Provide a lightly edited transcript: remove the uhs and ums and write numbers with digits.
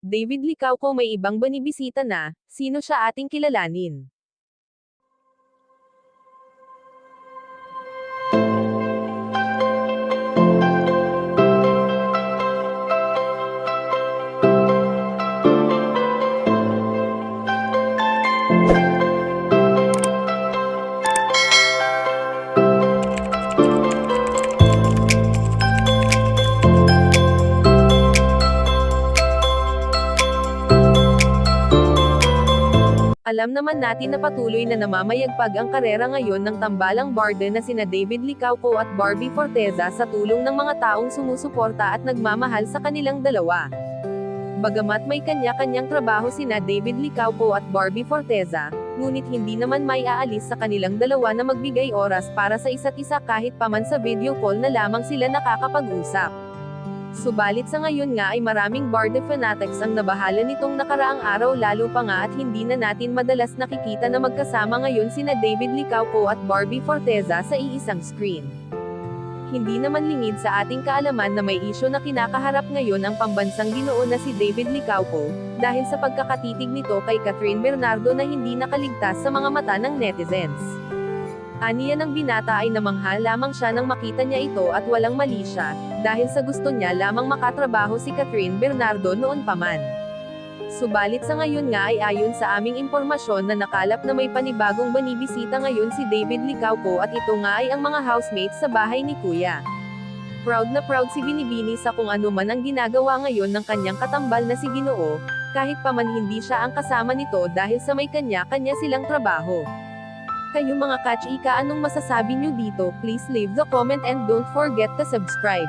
David Licauco may ibang binibisita na, sino siya ating kilalanin. Alam naman natin na patuloy na namamayagpag ang karera ngayon ng tambalang barda na sina David Licauco at Barbie Forteza sa tulong ng mga taong sumusuporta at nagmamahal sa kanilang dalawa. Bagamat may kanya-kanyang trabaho sina David Licauco at Barbie Forteza, ngunit hindi naman may aalis sa kanilang dalawa na magbigay oras para sa isa't isa kahit paman sa video call na lamang sila nakakapag-usap. Subalit sa ngayon nga ay maraming barda fanatics ang nabahala nitong nakaraang araw lalo pa nga at hindi na natin madalas nakikita na magkasama ngayon sina David Licauco at Barbie Forteza sa iisang screen. Hindi naman lingid sa ating kaalaman na may isyu na kinakaharap ngayon ang pambansang ginoo na si David Licauco, dahil sa pagkakatitig nito kay Catherine Bernardo na hindi nakaligtas sa mga mata ng netizens. Aniya ng binata ay namangha lamang siya nang makita niya ito at walang mali siya, dahil sa gusto niya lamang makatrabaho si Catherine Bernardo noon pa man. Subalit sa ngayon nga ay ayon sa aming impormasyon na nakalap na may panibagong binibisita ngayon si David Licauco at ito nga ay ang mga housemates sa bahay ni Kuya. Proud na proud si Binibini sa kung ano man ang ginagawa ngayon ng kanyang katambal na si Ginoo, kahit pa man hindi siya ang kasama nito dahil sa may kanya-kanya silang trabaho. Kayo mga kachika, anong masasabi nyo dito? Please leave the comment and don't forget to subscribe.